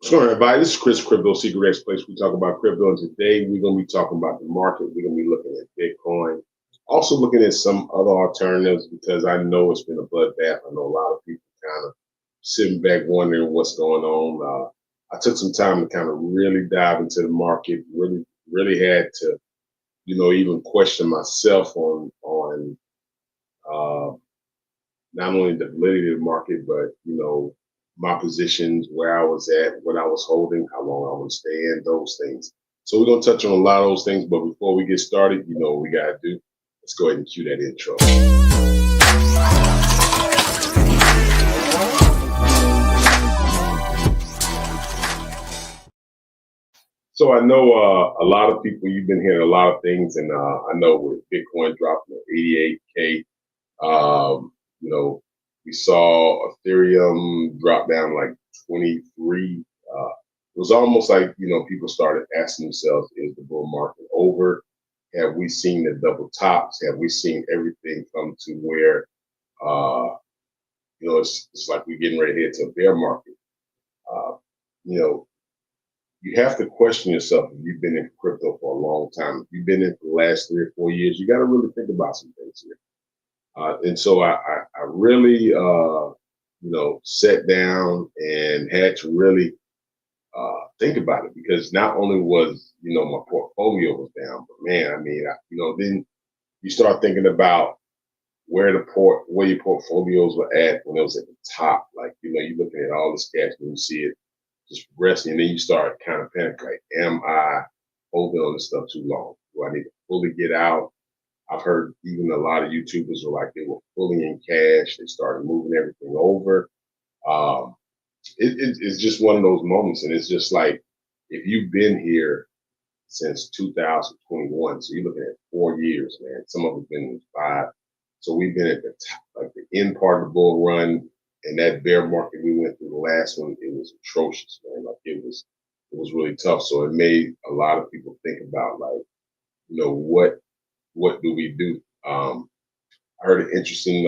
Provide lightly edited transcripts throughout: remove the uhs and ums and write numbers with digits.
What's going on, everybody? This is Chris, Crypto Secret X Place. We talk about crypto, and today we're going to be talking about the market. We're going to be looking at Bitcoin, also looking at some other alternatives because I know it's been a bloodbath. I know a lot of people kind of sitting back wondering what's going on. I took some time to kind of really dive into the market. Really had to, even question myself on uh, not only the validity of the market, but my positions, where I was at, what I was holding, how long I would stay in, those things. So we're gonna touch on a lot of those things, but before we get started, you know what we gotta do. Let's go ahead and cue that intro. So I know a lot of people, you've been hearing a lot of things, and I know with Bitcoin dropping to 88K, you know, we saw Ethereum drop down like 23. It was almost like, people started asking themselves, is the bull market over? Have we seen the double tops? Have we seen everything come to where, it's like we're getting ready to head to a bear market? Uh, you know, you have to question yourself if you've been in crypto for a long time. If you've been in for the last 3 or 4 years, you got to really think about some things here. And so I really, sat down and had to really think about it because not only was, my portfolio was down, but man, then you start thinking about where your portfolios were at when it was at the top. Like, you're looking at all this cash and you see it just progressing, and then you start kind of panicking, like, am I holding on this stuff too long? Do I need to fully get out? I've heard even a lot of YouTubers were like they were fully in cash. They started moving everything over. Um, it's just one of those moments, and it's just like if you've been here since 2021, so you're looking at 4 years, man. Some of us been in 5. So we've been at the top, like the end part of the bull run, and that bear market we went through the last one, it was atrocious, man. Like it was really tough. So it made a lot of people think about like, what do we do? I heard an interesting,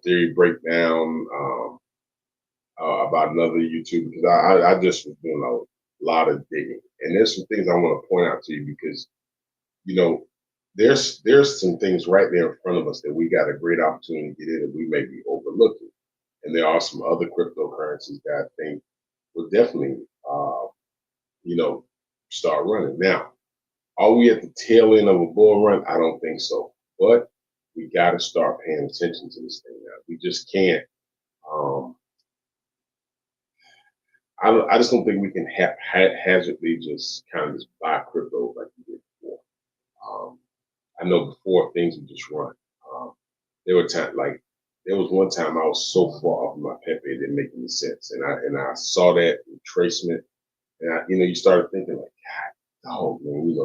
theory breakdown about another YouTuber because I just was doing a lot of digging, and there's some things I want to point out to you because you know there's some things right there in front of us that we got a great opportunity to get in, and we may be overlooking, and there are some other cryptocurrencies that I think will definitely, start running now. Are we at the tail end of a bull run? I don't think so. But we got to start paying attention to this thing now. We just can't. Um, I just don't think we can haphazardly just kind of just buy crypto like we did before. Um, I know before things would just run. Um, there were times like there was one time I was so far off my Pepe it didn't make any sense, and I saw that retracement, and you started thinking like, God, oh man,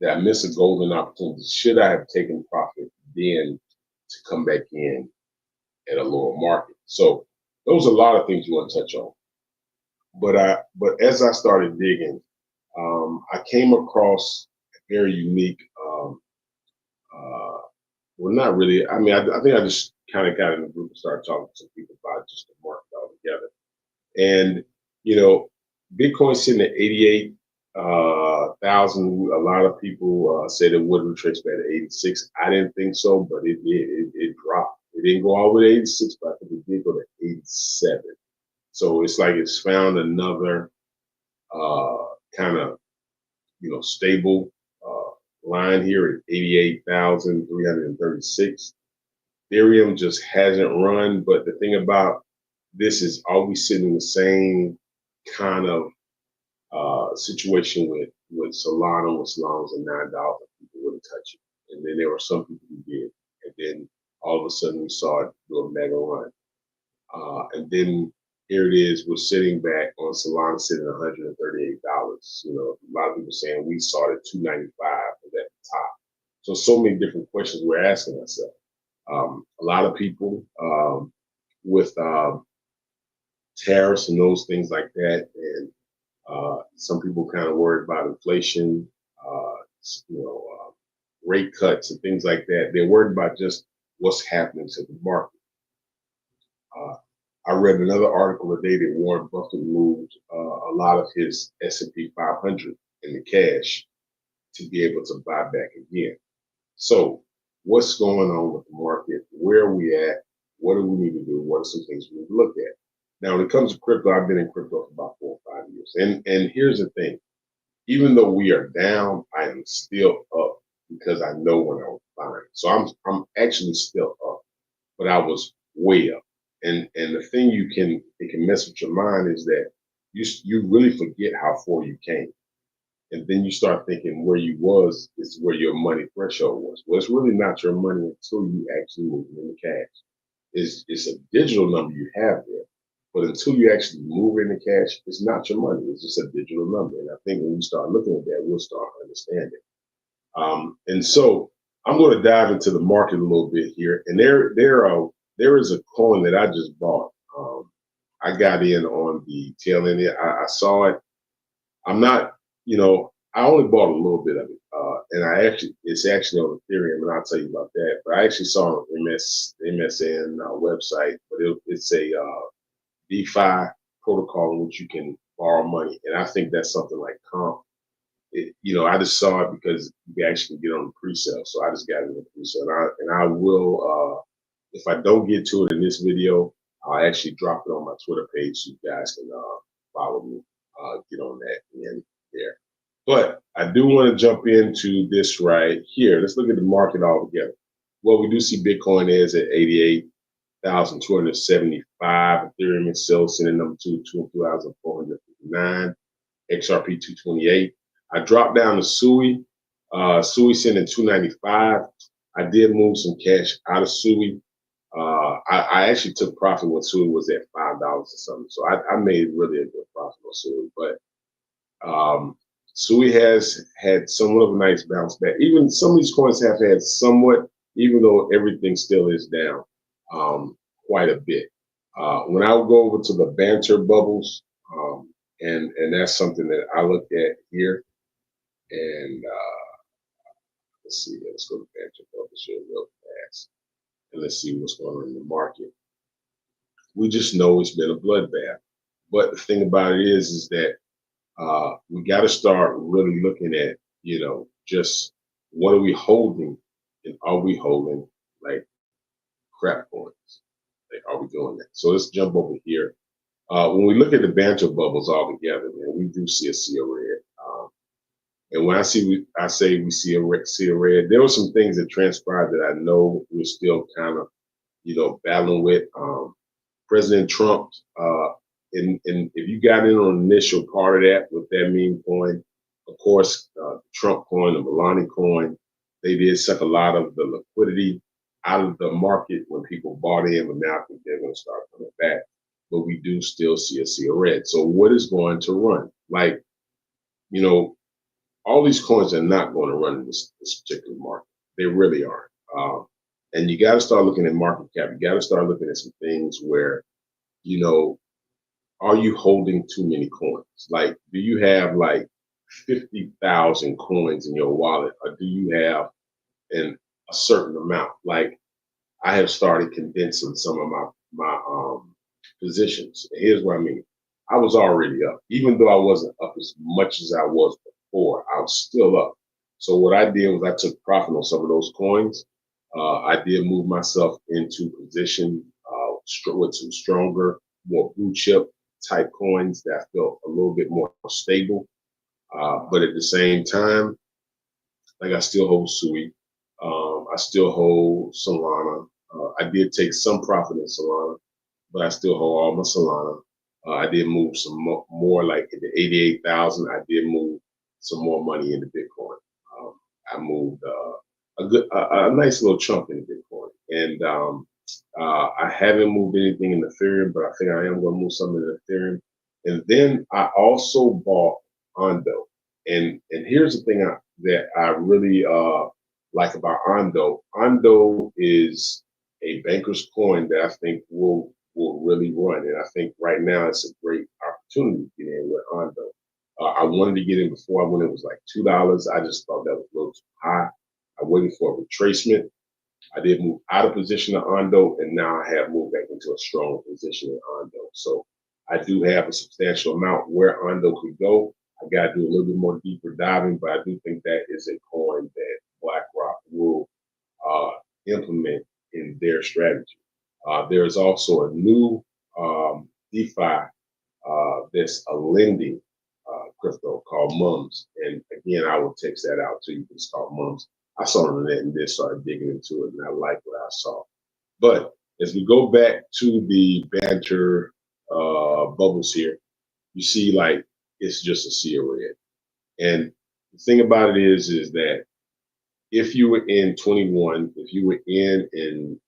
did I miss a golden opportunity? Should I have taken profit then to come back in at a lower market? So those are a lot of things you want to touch on. But as I started digging, I came across a very unique. Uh, well, not really. I mean, I think I just kind of got in the group and started talking to some people about just the market altogether. And you know, Bitcoin sitting at 88,000. A lot of people said it would retrace back to 86. I didn't think so, but it did. It dropped. It didn't go all the way to 86, but I think it did go to 87. So it's like it's found another kind of stable line here at 88,336. Ethereum just hasn't run, but the thing about this is always sitting in the same kind of situation with Solana. With Solana was at $9, people wouldn't touch it, and then there were some people who did, and then all of a sudden we saw it do a mega run, and then here it is. We're sitting back on Solana, sitting at $138. A lot of people saying we saw it at $295 at the top. So many different questions we're asking ourselves. A lot of people with tariffs and those things like that, and some people kind of worried about inflation, uh, rate cuts and things like that. They're worried about just what's happening to the market. Uh, I read another article today that Warren Buffett moved a lot of his S&P 500 in the cash to be able to buy back again. So what's going on with the market? Where are we at? What do we need to do? What are some things we need to look at? Now, when it comes to crypto, I've been in crypto for about 4 or 5 years. And here's the thing. Even though we are down, I am still up because I know when I was buying. So I'm actually still up, but I was way up. And the thing it can mess with your mind is that you really forget how far you came. And then you start thinking where you was is where your money threshold was. Well, it's really not your money until you actually move it in the cash. It's a digital number you have there. But until you actually move in the cash, it's not your money. It's just a digital number. And I think when we start looking at that, we'll start understanding. And so I'm going to dive into the market a little bit here. And there is a coin that I just bought. I got in on the tail end. I saw it. I'm not, I only bought a little bit of it. And it's actually on Ethereum, and I'll tell you about that. But I actually saw an MSN website, but it's a DeFi protocol in which you can borrow money. And I think that's something like Comp. I just saw it because you actually get on the pre-sale. So I just got it in the pre-sale. And I will, if I don't get to it in this video, I'll actually drop it on my Twitter page so you guys can follow me, get on that and there. But I do want to jump into this right here. Let's look at the market all together. Well, we do see Bitcoin is at 88,275. Ethereum itself sitting at number 22,459. XRP 228. I dropped down to Sui. Sui sitting at 295. I did move some cash out of Sui. I actually took profit when Sui was at $5 or something. So I made really a good profit on Sui. But Sui has had somewhat of a nice bounce back. Even some of these coins have had somewhat, even though everything still is down quite a bit. When I would go over to the banter bubbles, and that's something that I look at here. And let's see, let's go to banter bubbles here real fast. And let's see what's going on in the market. We just know it's been a bloodbath. But the thing about it is that we got to start really looking at, just what are we holding, and are we holding like crap coins? Like, are we doing that? So let's jump over here. When we look at the banter bubbles all together, man, we do see a sea of red. And when I say we see a red, there were some things that transpired that I know we're still kind of, battling with. President Trump, and if you got in on the initial part of that with that meme coin, of course, the Trump coin, the Melania coin, they did suck a lot of the liquidity out of the market when people bought in, but now I think they're going to start coming back. But we do still see a sea of red. So what is going to run? Like, all these coins are not going to run in this particular market. They really aren't. And you got to start looking at market cap. You got to start looking at some things where, are you holding too many coins? Like, do you have like 50,000 coins in your wallet, or do you have a certain amount? Like, I have started condensing some of my positions. Here's what I mean. I was already up, even though I wasn't up as much as I was before. I was still up. So what I did was I took profit on some of those coins. I did move myself into position with some stronger, more blue chip type coins that felt a little bit more stable. But at the same time, like, I still hold Sui. I still hold Solana. I did take some profit in Solana, but I still hold all my Solana. I did move some more like at the 88,000. I did move some more money into Bitcoin. I moved a nice little chunk into Bitcoin, and I haven't moved anything in Ethereum, but I think I am going to move something in Ethereum. And then I also bought Ondo, and here's the thing that I really like about Ondo. Ondo is a banker's coin that I think will really run, and I think right now it's a great opportunity to get in with Ondo. I wanted to get in before when it was like $2. I just thought that was a little too high. I waited for a retracement, I did move out of position of Ondo, and now I have moved back into a strong position in Ondo. So I do have a substantial amount where Ondo could go. I got to do a little bit more deeper diving, but I do think that is a coin that BlackRock will uh, implement in their strategy. There is also a new DeFi that's a lending crypto called Mums. And again, I will text that out to you. It's called Mums. I saw it on the net and then started digging into it, and I like what I saw. But as we go back to the banter bubbles here, you see like it's just a sea of red. And the thing about it is that if you were in 21, if you were in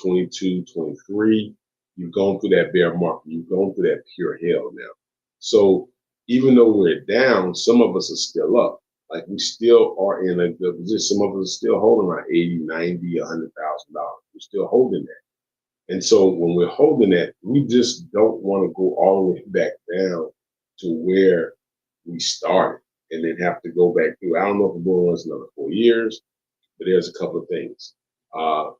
22, 23, you've gone through that bear market, you've gone through that pure hell now. So even though we're down, some of us are still up. Like we still are in a good position. Some of us are still holding around 80, 90, $100,000. We're still holding that. And so when we're holding that, we just don't want to go all the way back down to where we started and then have to go back through. I don't know if we're going to another 4 years, but there's a couple of things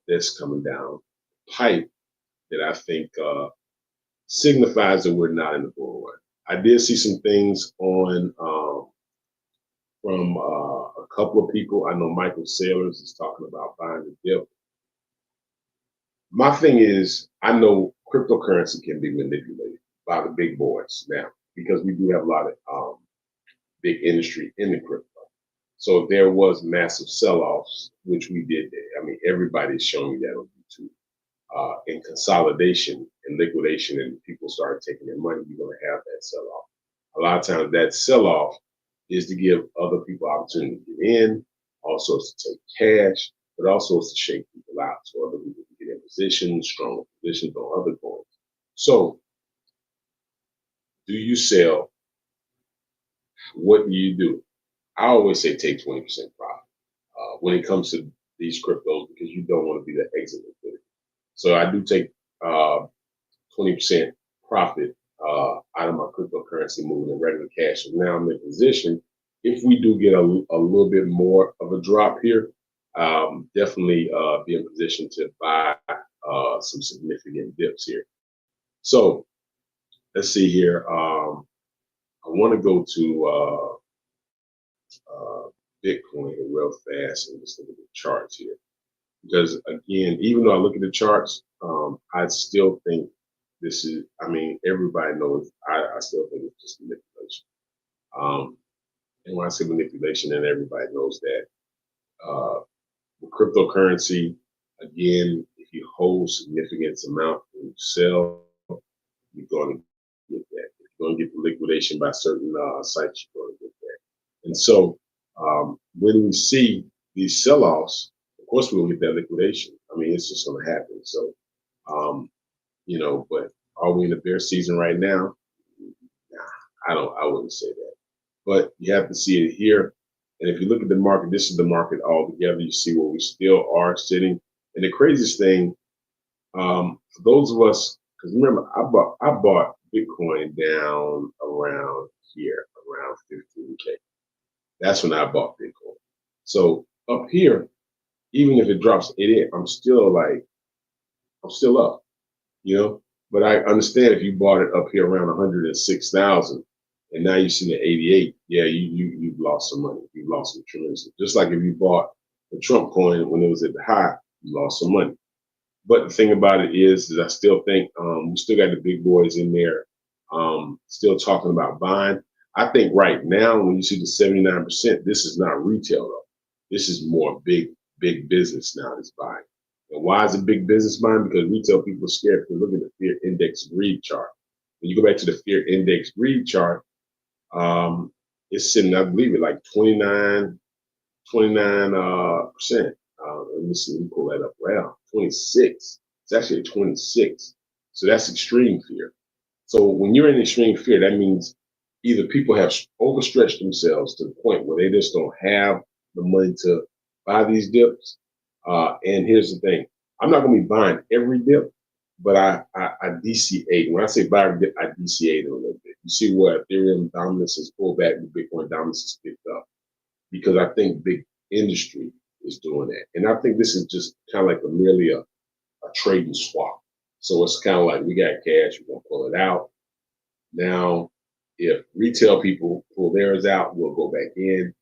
that's coming down the pipe that I think signifies that we're not in the bull run. I did see some things on from a couple of people. I know Michael Saylors is talking about buying the dip. My thing is, I know cryptocurrency can be manipulated by the big boys now because we do have a lot of big industry in the crypto. So if there was massive sell-offs, which we did there, I mean, everybody's showing you that on YouTube. In consolidation and liquidation, and people start taking their money, you're going to have that sell-off. A lot of times, that sell-off is to give other people opportunity to get in, also to take cash, but also to shake people out so other people can get in positions, stronger positions on other coins. So, do you sell? What do you do? I always say take 20% profit when it comes to these cryptos because you don't want to be the exit liquidity. So I do take 20% profit out of my cryptocurrency moving in regular cash. And now I'm in position. If we do get a little bit more of a drop here, definitely be in position to buy some significant dips here. So let's see here. I want to go to Bitcoin real fast and just look at the charts here. Because again, even though I look at the charts, I still think this is, I mean, everybody knows, I still think it's just manipulation. And when I say manipulation, then everybody knows that with cryptocurrency, again, if you hold significant amount and you sell, you're going to get that. If you're going to get the liquidation by certain sites, you're going to get that. And so when we see these sell-offs, of course we'll get that liquidation. I mean, it's just going to happen. So, but are we in the bear season right now? Nah, I wouldn't say that. But you have to see it here. And if you look at the market, this is the market all together. You see where we still are sitting. And the craziest thing, for those of us, because remember, I bought Bitcoin down around here, around 15K. That's when I bought Bitcoin. So up here, even if it drops 88, I'm still up, But I understand if you bought it up here around 106,000 and now you see the 88, yeah, you've lost some money. You've lost some tremendous. Just like if you bought the Trump coin when it was at the high, you lost some money. But the thing about it is I still think we still got the big boys in there still talking about buying. I think right now, when you see the 79%, this is not retail though. This is more big business now that's buying. And why is it big business buying? Because retail people are scared. Because look at the fear index greed chart. When you go back to the fear index greed chart, it's sitting, I believe, at like 29%. Let me pull that up. Wow, 26. It's actually 26. So that's extreme fear. So when you're in extreme fear, that means either people have overstretched themselves to the point where they just don't have the money to buy these dips. And here's the thing. I'm not going to be buying every dip, but I DCA. When I say buy a dip, I DCA a little bit. You see where Ethereum dominance has pulled back and Bitcoin dominance has picked up. Because I think big industry is doing that. And I think this is just kind of like merely a trading swap. So it's kind of like we got cash, we're gonna pull it out. Now, if retail people pull theirs out, we'll go back in.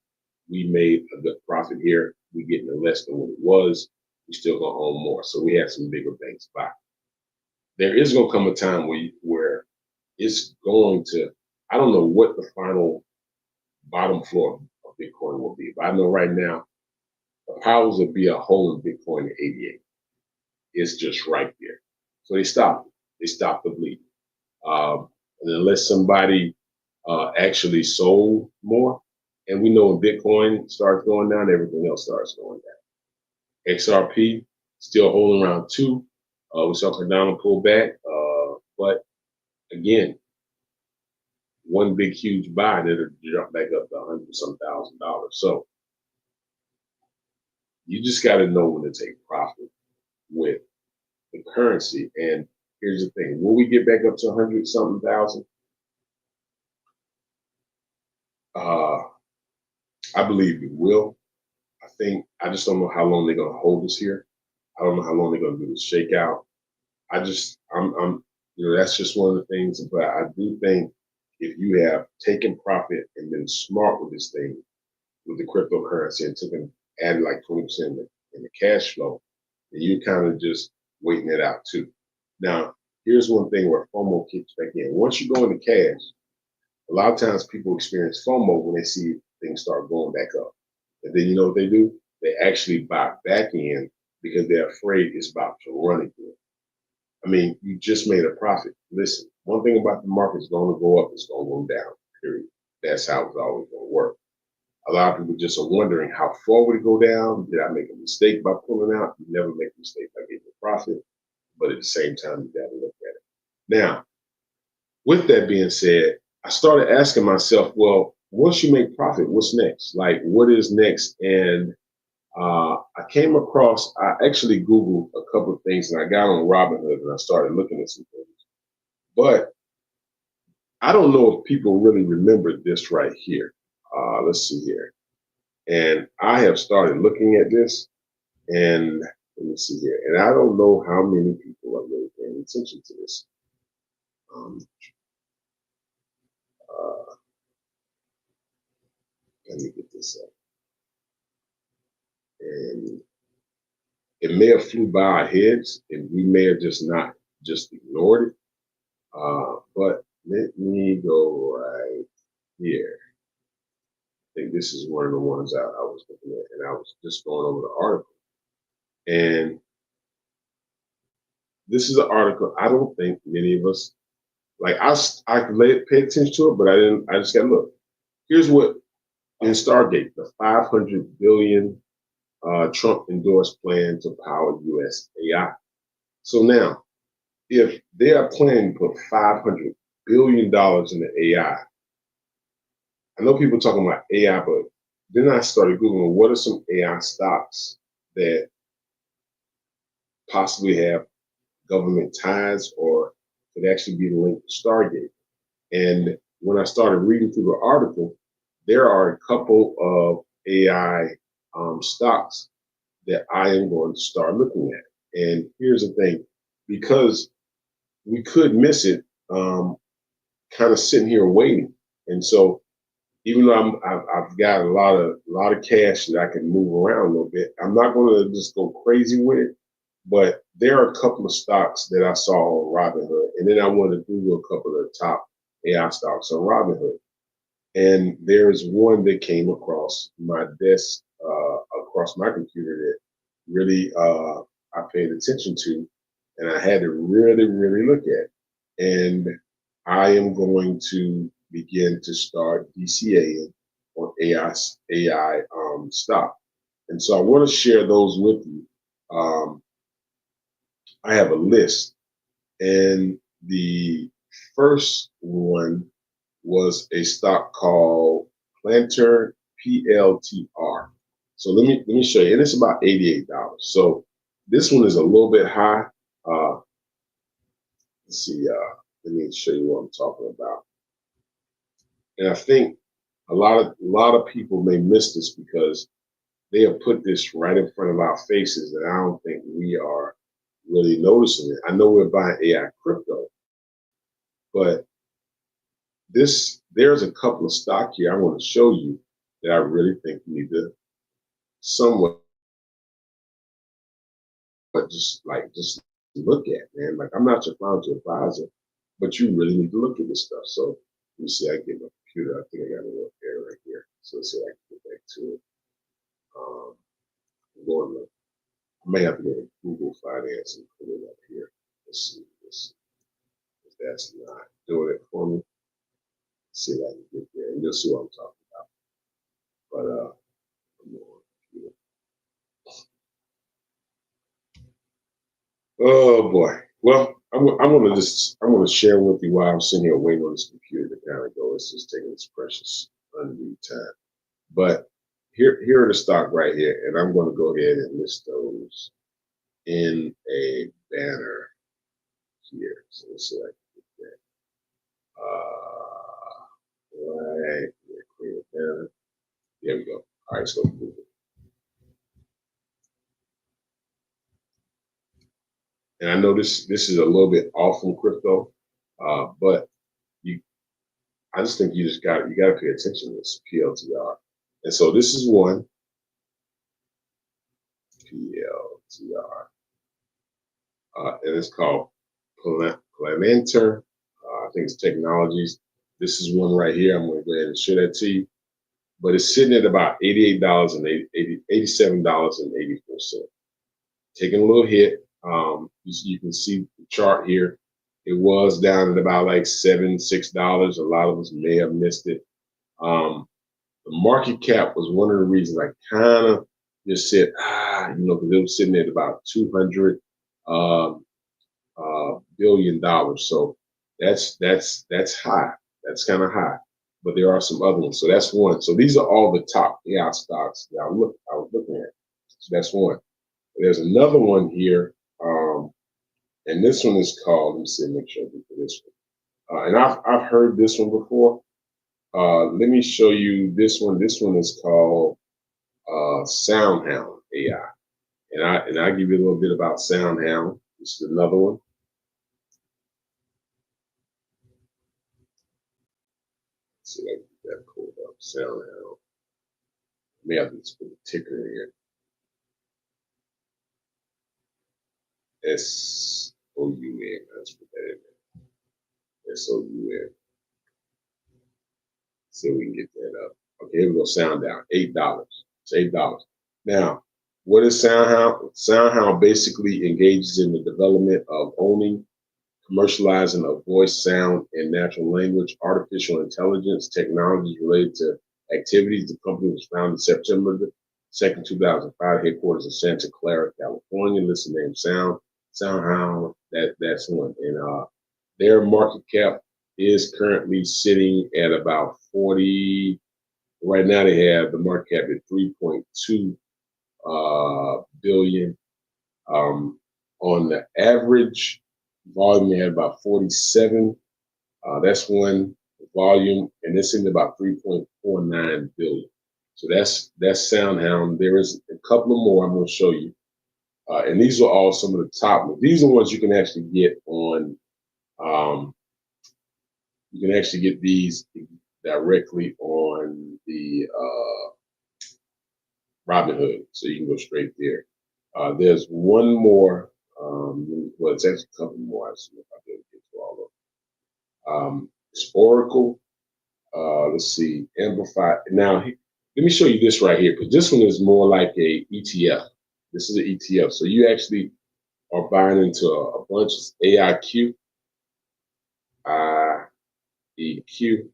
We made a good profit here. We getting less than what it was. We still gonna own more. So we have some bigger banks buy. There is gonna come a time where it's going to. I don't know what the final bottom floor of Bitcoin will be, but I know right now the powers that be are holding Bitcoin at 88. It's just right there. So they stopped. They stopped the bleeding. And unless somebody actually sold more, and we know when Bitcoin starts going down, everything else starts going down. XRP still holding around 2. We saw Cardano pull back, but again, one big huge buy and it'll jump back up to 100-some thousand dollars. So you just got to know when to take profit with the currency. And here's the thing: will we get back up to 100-something thousand? I believe we will. I just don't know how long they're going to hold us here. I don't know how long they're going to do this shakeout. That's just one of the things. But I do think if you have taken profit and been smart with this thing, with the cryptocurrency, and added like 20% in the cash flow, then you kind of just waiting it out too. Now, here's one thing where FOMO kicks back in. Once you go into cash, a lot of times people experience FOMO when they see things start going back up. And then you know what they do? They actually buy back in because they're afraid it's about to run again. I mean, you just made a profit. Listen, one thing about the market is going to go up, it's going to go down, period. That's how it's always going to work. A lot of people just are wondering how far would it go down? Did I make a mistake by pulling out? You never make a mistake by getting a profit, but at the same time, you got to look at it. Now, with that being said, I started asking myself, well, once you make profit, what's next? Like, what is next? And I actually Googled a couple of things and I got on Robinhood and I started looking at some things. But I don't know if people really remember this right here. Let's see here. And I have started looking at this and let me see here. And I don't know how many people are really paying attention to this. Let me get this up. And it may have flew by our heads and we may have just ignored it. But let me go right here. I think this is one of the ones I was looking at, and I was just going over the article. And this is an article I don't think many of us like. I paid attention to it, but I didn't. I just got to look. Here's what in Stargate, the 500 billion Trump endorsed plan to power U.S. AI. So now, if they are planning to put $500 billion in the AI, I know people talking about AI, but then I started Googling what are some AI stocks that possibly have government ties or could actually be linked to Stargate. And when I started reading through the article, there are a couple of AI stocks that I am going to start looking at. And here's the thing, because we could miss it, kind of sitting here waiting. And so even though I've got a lot of cash that I can move around a little bit, I'm not going to just go crazy with it. But there are a couple of stocks that I saw on Robinhood, and then I wanted to Google a couple of the top AI stocks on Robinhood. And there's one that came across my desk, across my computer that really I paid attention to, and I had to really, really look at. And I am going to begin to start DCAing on AI stock. And so I want to share those with you. I have a list, and the first one was a stock called Planter PLTR. So let me show you, and it's about $88. So this one is a little bit high. Let's see. Let me show you what I'm talking about. And I think a lot of people may miss this because they have put this right in front of our faces, and I don't think we are really noticing it. I know we're buying AI crypto, but there's a couple of stock here I want to show you that I really think you need to somewhat just look at, man. Like, I'm not your financial advisor, but you really need to look at this stuff. So let me see. I get my computer. I think I got a little error right here. So let's see if I can get back to it. I'm going to, I may have to go to Google Finance and put it up here. Let's see if that's not doing it for me. Let's see if I can get there, and you'll see what I'm talking about. But I'm on here. Oh boy. Well, I'm gonna share with you while I'm sitting here waiting on this computer to kind of go. It's just taking its precious undue time. But here are the stock right here, and I'm gonna go ahead and list those in a banner here. So let's see if I can get that. Right, create a banner. There we go. All right, let's go Google. And I know this is a little bit off from crypto, but you I just think you got to pay attention to this PLTR. And so this is one PLTR, and it's called Planenter. I think it's Technologies. This is one right here. I'm going to go ahead and show that to you. But it's sitting at about $88 and $87.84. Taking a little hit. You can see the chart here. It was down at about like $6. A lot of us may have missed it. The market cap was one of the reasons I kind of just said, because it was sitting at about $200 billion. So that's high. That's kind of high. But there are some other ones. So that's one. So these are all the top AI stocks that I was looking at. So that's one. There's another one here, and this one is called. Let me see. Make sure I do this one. And I've heard this one before. Let me show you this one. This one is called SoundHound AI, and I'll give you a little bit about SoundHound. This is another one. Let's see if I can get that pulled up. SoundHound. May have to put the ticker in here. SOUN. Let's put that in there. SOUN. See if we can get that up. Okay, here we go. SoundHound. $8. It's $8. Now, what is SoundHound? SoundHound basically engages in the development of owning, commercializing of voice, sound, and natural language, artificial intelligence, technologies related to activities. The company was founded September 2nd, 2005, headquarters in Santa Clara, California. Listen name SoundHound. That's one. And their market cap is currently sitting at about 40. Right now, they have the market cap at 3.2 billion. On the average volume, they had about 47. That's one volume, and it's in about 3.49 billion. So that's SoundHound. There is a couple of more I'm going to show you, and these are all some of the top ones. These are the ones you can actually get on. You can actually get these directly on the Robinhood, so you can go straight there. There's one more. Well, it's actually a couple more. I see if I can get to all of them. It's Oracle. Let's see, Amplify. Now, let me show you this right here, because this one is more like a ETF. This is an ETF, so you actually are buying into a bunch of AIQ, IEQ,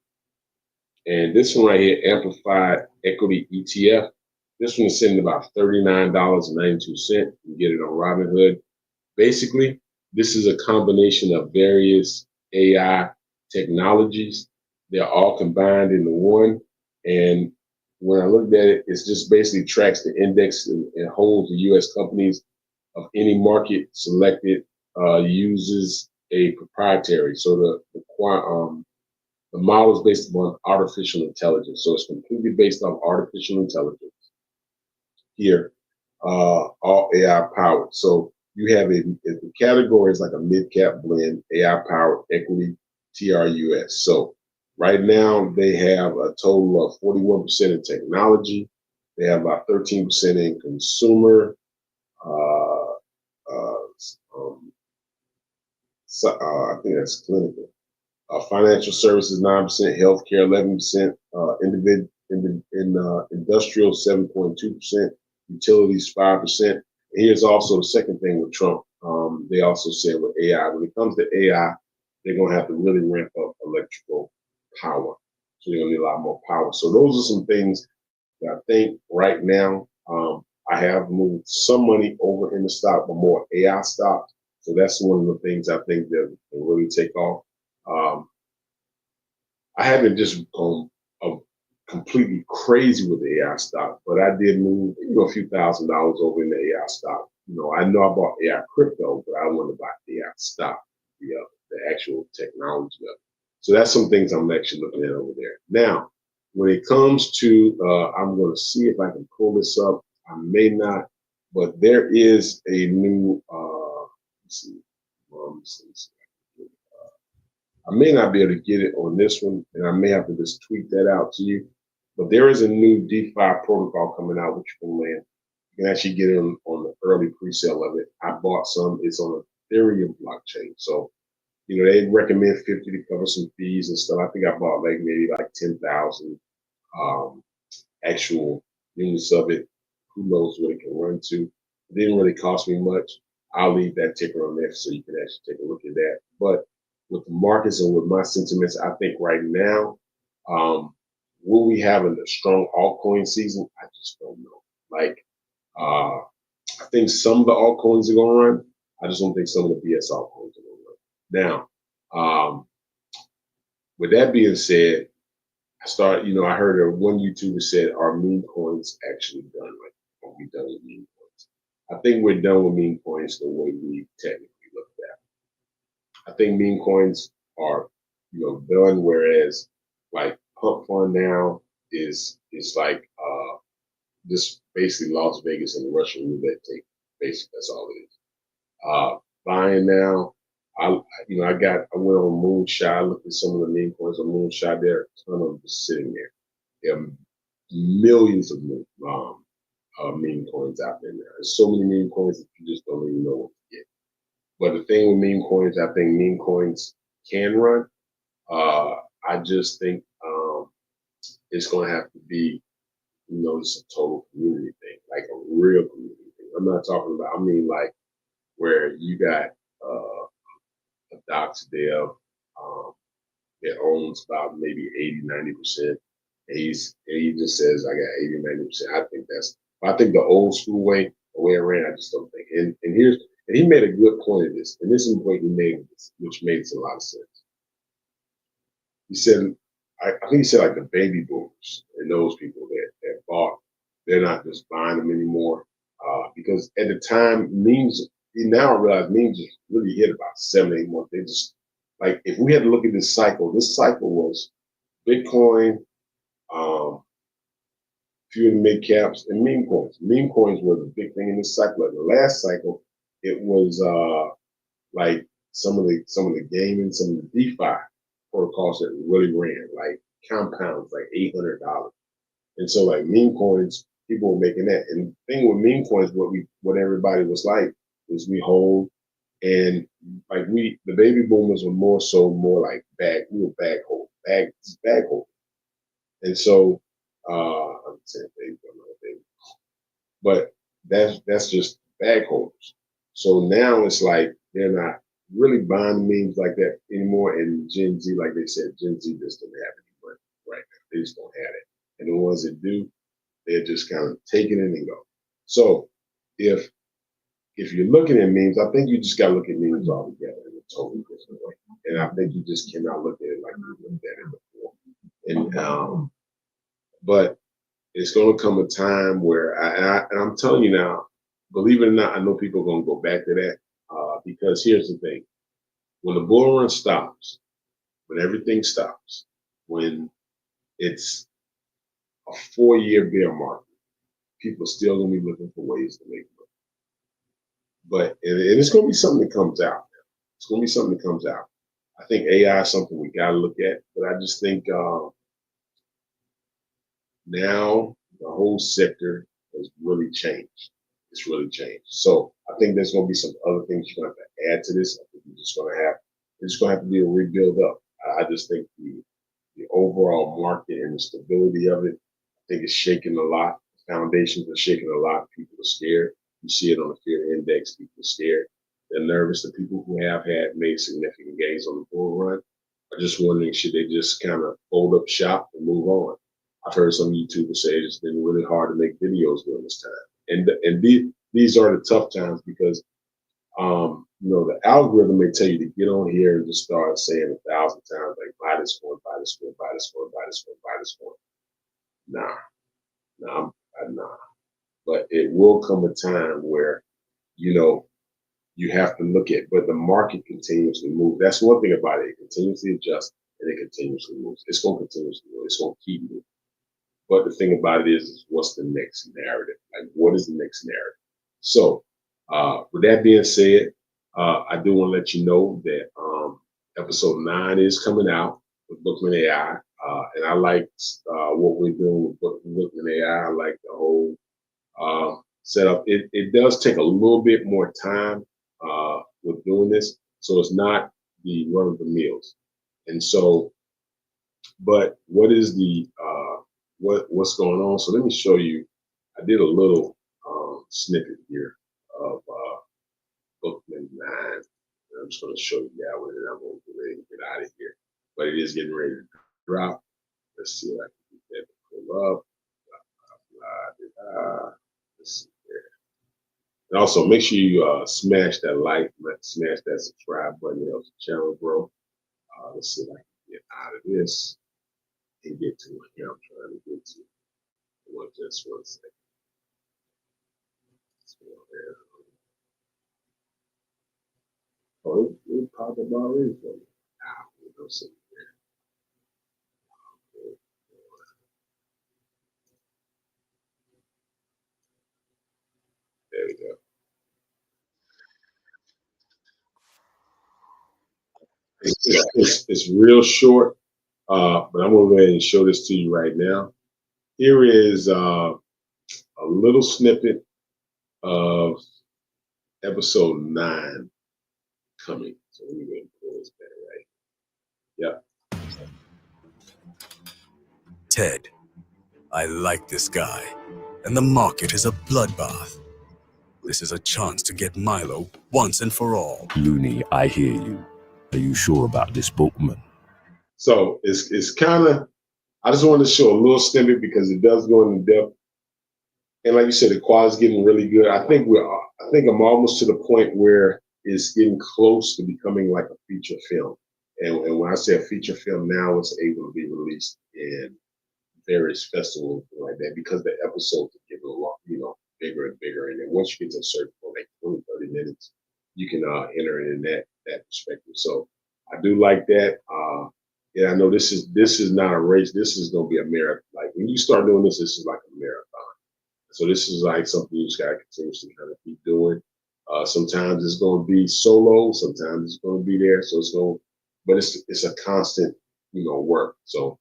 and this one right here, Amplified Equity ETF. This one is sitting about $39.92. You can get it on Robinhood. Basically, this is a combination of various AI technologies. They're all combined into one. And when I looked at it, it's just basically tracks the index and holds the U.S. companies of any market selected, uses a proprietary. So the model is based upon artificial intelligence. So it's completely based on artificial intelligence. here, all AI powered. So you have the category is like a mid cap blend, AI powered equity TRUS. So right now they have a total of 41% in technology. They have about 13% in consumer. Uh, uh, um, I think that's clinical. Financial services 9%, healthcare 11%, industrial 7.2%, utilities 5%. And here's also the second thing with Trump. They also said with AI, when it comes to AI, they're going to have to really ramp up electrical power. So you're going to need a lot more power. So those are some things that I think right now I have moved some money over in the stock, but more AI stocks. So that's one of the things I think that will really take off. Um, I haven't just gone completely crazy with the AI stock, but I did move, a few $1,000s over in the AI stock. I know I bought AI crypto, but I want to buy the AI stock, the actual technology of it. So that's some things I'm actually looking at over there. Now, when it comes to, I'm going to see if I can pull this up. I may not, but there is a new, let's see, let's see. I may not be able to get it on this one, and I may have to just tweet that out to you. But there is a new DeFi protocol coming out, which you can land. You can actually get it on the early pre-sale of it. I bought some. It's on the Ethereum blockchain. So, they recommend 50 to cover some fees and stuff. I think I bought maybe 10,000 actual units of it. Who knows what it can run to? It didn't really cost me much. I'll leave that ticker on there so you can actually take a look at that. But with the markets and with my sentiments, I think right now, will we have a strong altcoin season? I just don't know. I think some of the altcoins are going to run. I just don't think some of the BS altcoins are going to run. Now, with that being said, I heard one YouTuber said, are meme coins actually done? Are we done with meme coins? I think we're done with meme coins the way we technically look at it. I think meme coins are, done, whereas like Pump Fund now is like just basically Las Vegas and the Russian roulette tape. Basically, that's all it is. Buying now, I went on Moonshot. I looked at some of the meme coins on Moonshot. There are a ton of them just sitting there. There are millions of meme coins out there now. There's so many meme coins that you just don't even know what to get. But the thing with meme coins, I think meme coins can run. I just think it's going to have to be, it's a total community thing, like a real community thing. I'm not talking about, I mean, like where you got a Docs Dev that owns about maybe 80-90%. He just says, I got 80-90%. I think the old school way, the way it ran, I just don't think. And he made a good point of this, and this is the point he made, which makes a lot of sense. He said, I think he said like the baby boomers and those people that bought, they're not just buying them anymore. Because at the time, memes, now I realize memes just really hit about 7-8 months. They just, like, if we had to look at this cycle was Bitcoin, few of the mid caps, and meme coins. Meme coins were the big thing in this cycle. Like the last cycle, it was like some of the gaming, some of the DeFi protocols that really ran, like compounds, like $800. And so like meme coins, people were making that. And the thing with meme coins, what everybody was like is we hold, and like the baby boomers were more like we were bag holders. And so I'm saying baby, but that's just bag holders. So now it's like they're not really buying memes like that anymore. And Gen Z, like they said, Gen Z just don't have any money right now. They just don't have it. And the ones that do, they're just kind of taking it and go. So if you're looking at memes, I think you just got to look at memes all together in a totally different way. And I think you just cannot look at it like you looked at it before. And but it's going to come a time where, and I'm telling you now, believe it or not, I know people are going to go back to that because here's the thing: when the bull run stops, when everything stops, when it's a 4-year bear market, people are still gonna be looking for ways to make money. But and it's gonna be something that comes out. It's gonna be something that comes out. I think AI is something we gotta look at, but I just think now the whole sector has really changed. It's really changed. So I think there's going to be some other things you're going to have to add to this. I think you're just going to have it's going to have to be a rebuild up. I just think the overall market and the stability of it, I think it's shaking a lot. Foundations are shaking a lot. People are scared. You see it on the fear index. People are scared. They're nervous. The people who have had made significant gains on the bull run are just wondering, should they just kind of fold up shop and move on? I've heard some YouTubers say it's been really hard to make videos during this time, these are the tough times because the algorithm may tell you to get on here and just start saying 1,000 times like buy this one, buy this one, buy this one, buy this one, buy this one. Nah. But it will come a time where you have to look at, but the market continuously moves. That's one thing about it. It continuously adjusts and it continuously moves. It's going to continuously move. It's going to keep moving. But the thing about it is what's the next narrative? Like, what is the next narrative? So, with that being said, I do want to let you know that episode 9 is coming out with Bookman AI. And I like what we're doing with Bookman AI. I like the whole setup. It does take a little bit more time with doing this. So it's not the run of the mills. And so, but what is the what's going on? So let me show you. I did a little snippet here of Bookman 9. I'm just going to show you that one, and I'm going to get ready to get out of here. But it is getting ready to drop. Let's see if I can get that to pull up. Let's see there. And also, make sure you smash that like, smash that subscribe button. It helps the channel grow. Let's see if I can get out of this and get to what I'm trying to get to. Just one second. Oh, it popped up already for me. We'll see there. There we go. It's real short, but I'm going to go ahead and show this to you right now. Here is a little snippet of episode 9 coming. So let me go ahead and pull this back right. Yep. Ted, I like this guy, and the market is a bloodbath. This is a chance to get Milo once and for all. Looney, I hear you. Are you sure about this, Bookman? So it's kind of, I just wanted to show a little snippet because it does go into depth. And like you said, the quality's getting really good. I think I'm almost to the point where it's getting close to becoming like a feature film. And when I say a feature film now, it's able to be released in various festivals like that because the episodes are getting a lot, bigger and bigger. And then once you get to a certain point, like 20, 30 minutes, you can enter it in that perspective. So I do like that. I know this is not a race. This is going to be a marathon. Like when you start doing this is like a marathon. So this is like something you just got to continuously kind of keep doing. Sometimes it's going to be solo. Sometimes it's going to be there. So but it's a constant, work. So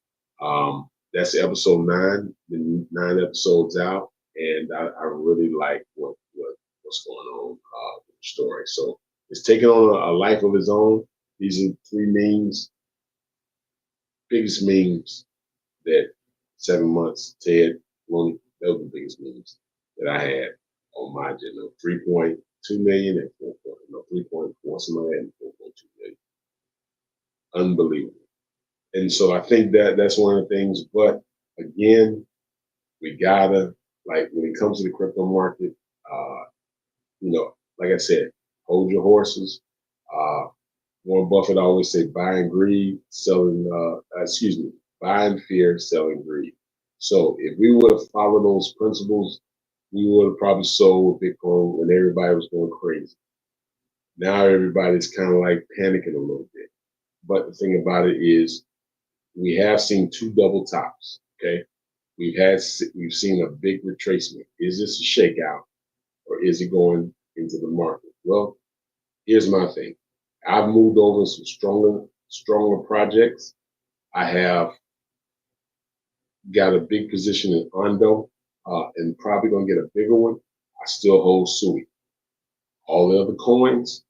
that's episode 9. The 9 episodes out, and I really like what's going on with the story. So it's taking on a life of its own. These are 3 memes, biggest memes that 7 months. Ted, Looney, those were the biggest memes that I had on my channel. 3.2 million and 3.4 somebody and 4.2 million. Unbelievable. And so I think that's one of the things. But again, we gotta, like when it comes to the crypto market, like I said, hold your horses. Warren Buffett always say buy in greed, buy in fear, sell in greed. So if we would have followed those principles, we would have probably sold Bitcoin when everybody was going crazy. Now everybody's kind of like panicking a little bit. But the thing about it is we have seen 2 double tops, okay? we've seen a big retracement. Is this a shakeout or is it going into the market? Well, here's my thing. I've moved over some stronger projects. I have got a big position in Ondo, and probably gonna get a bigger one. I still hold Sui. All the other coins,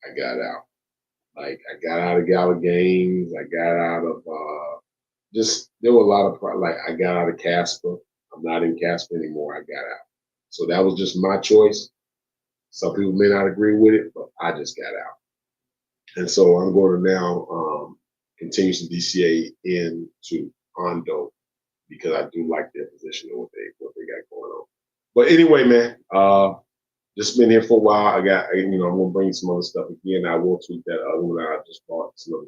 I got out. Like I got out of Gala Games. I got out of just there were a lot of like I got out of Casper. I'm not in Casper anymore. I got out. So that was just my choice. Some people may not agree with it, but I just got out. And so I'm going to now continue some DCA into Ondo because I do like their position and what they got going on. But anyway, man, just been here for a while. I'm gonna bring some other stuff again. I will tweet that other one I just bought. It's another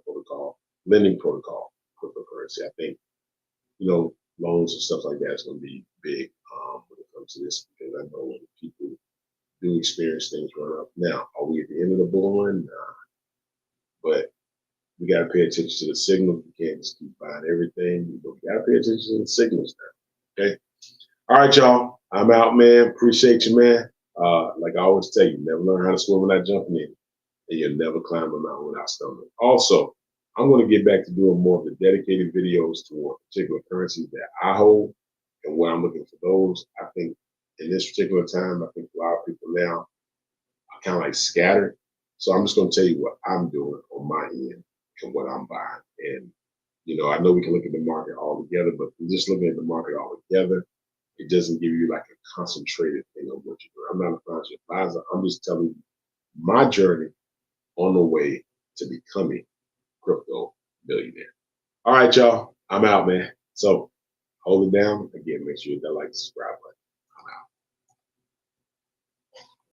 protocol, lending protocol, cryptocurrency. I think loans and stuff like that is gonna be big when it comes to this because I know when people do experience things run up. Now, are we at the end of the bull run? Nah. But we got to pay attention to the signals. We can't just keep buying everything. But we got to pay attention to the signals now. Okay. All right, y'all. I'm out, man. Appreciate you, man. Like I always tell you, never learn how to swim without jumping in, and you'll never climb a mountain without stumbling. Also, I'm going to get back to doing more of the dedicated videos toward particular currencies that I hold and where I'm looking for those. I think in this particular time, I think a lot of people now are kind of like scattered. So I'm just going to tell you what I'm doing on my end and what I'm buying. And, I know we can look at the market all together, but just looking at the market all together, it doesn't give you like a concentrated thing on what you're doing. I'm not a financial advisor. I'm just telling you my journey on the way to becoming crypto millionaire. All right, y'all. I'm out, man. So hold it down. Again, make sure you hit that like, subscribe button.